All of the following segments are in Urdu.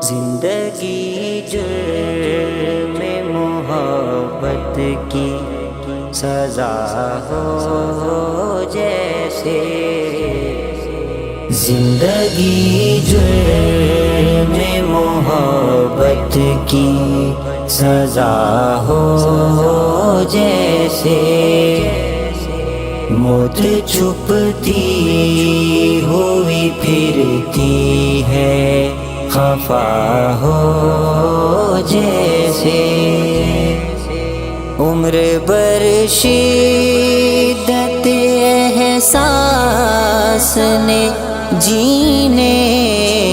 زندگی جرم محبت کی سزا ہو جیسے، زندگی جرم محبت کی سزا ہو جیسے، موت چھپتی ہوئی پھرتی ہے خفا ہو جیسے، عمر بر شدت احساس نے جینے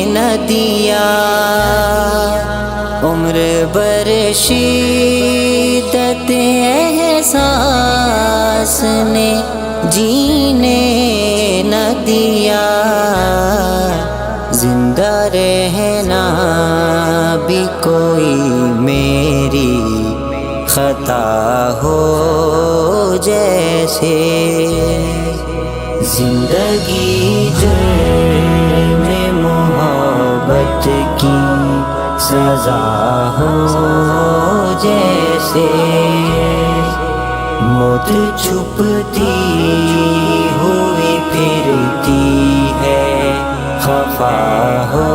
نہ دیا، عمر بر شدت احساس نے جینے نہ دیا، زندہ رہنا بھی کوئی میری خطا ہو جیسے، زندگی جرم محبت کی سزا ہو جیسے، موت چھپتی ہوئی پھرتی ہے خفا ہو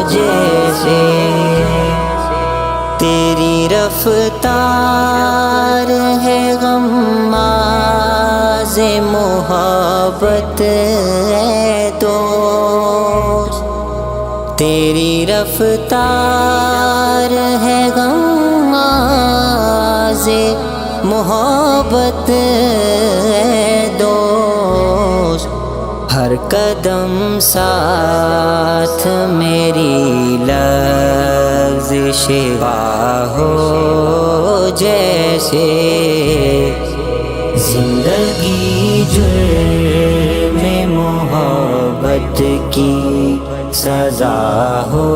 جیسے، تیری رفتار ہے غماز محبت ہے دوست، تیری رفتار ہے غماز محبت ہے دوست، ہر قدم ساتھ میری لغزش ہو جیسے، زندگی جرم محبت کی سزا ہو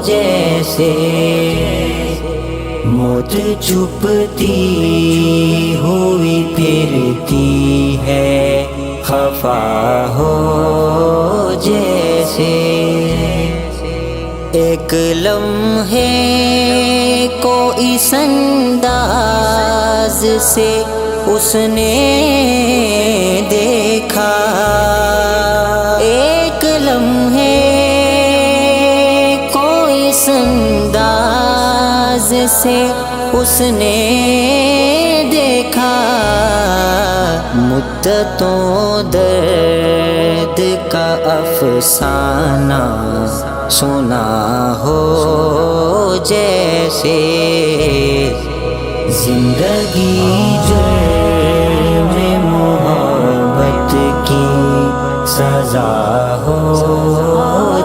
جیسے، موت چھپتی ہوئی پھرتی ہے خفا ہو جیسے، ایک لمحے کو اس انداز سے اس نے دیکھا، ایک لمحے کو اس انداز سے اس نے دیکھا، مدتوں درد کا افسانہ سنا ہو جیسے، زندگی جرم محبت کی سزا ہو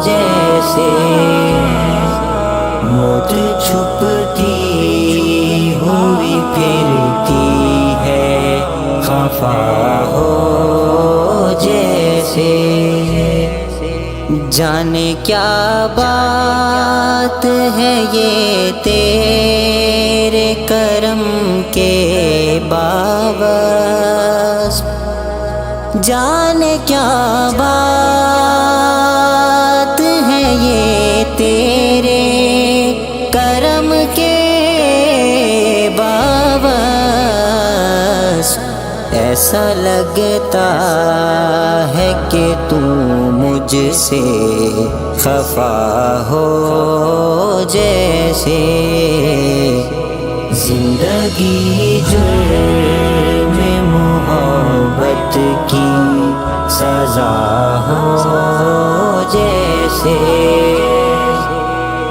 جیسے، موت چھپتی ہوئی پھرتی ہے خفا ہو جیسے، جانے کیا بات ہے یہ تیرے کرم کے باوجود، جانے کیا بات ہے یہ تیرے کرم کے باوجود، ایسا لگتا ہے کہ تو مجھ سے خفا ہو جیسے، زندگی جرم محبت کی سزا ہو جیسے،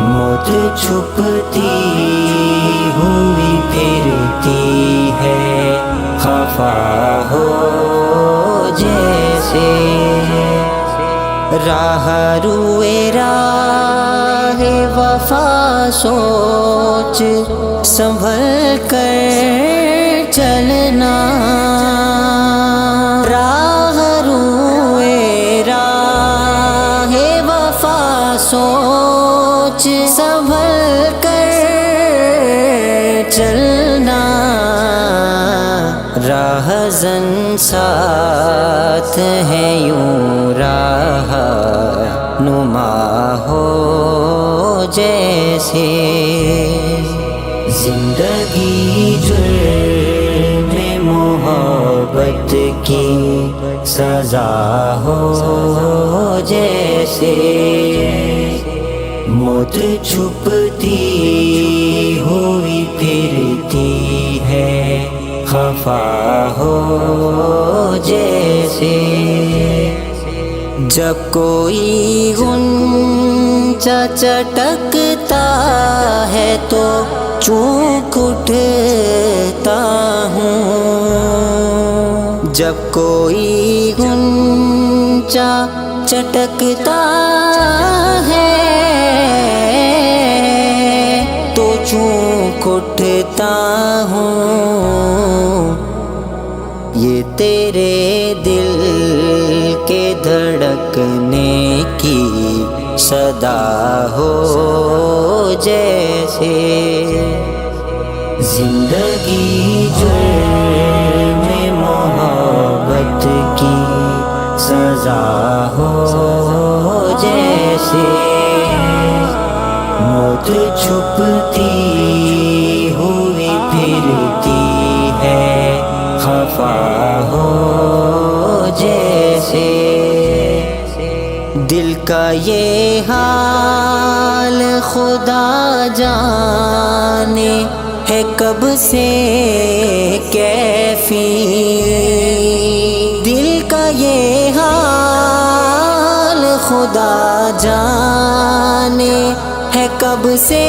موت چھپتی ہوئی پھرتی ہے خفا ہو جیسے، راہ روئے راہ وفا سوچ سنبھل کر چلنا، راہ راہزن ساتھ ہے یوں راہ نما ہو جیسے، زندگی جرم محبت کی سزا ہو جیسے، موت چھپتی ہوئی پھرتی ہے خفا ہو جیسے، جب کوئی غنچہ چٹکتا ہے تو چونک اٹھتا ہوں، جب کوئی غنچہ چٹکتا ہے تو چونک اٹھتا ہوں، یہ تیرے دل کے دھڑکنے کی صدا ہو جیسے، زندگی جرم محبت کی سزا ہو جیسے، موت چھپتی ہوئی پھرتی ہے خفا ہو جیسے، دل کا یہ حال خدا جانے ہے کب سے کیفی، دل کا یہ حال خدا جانے ہے کب سے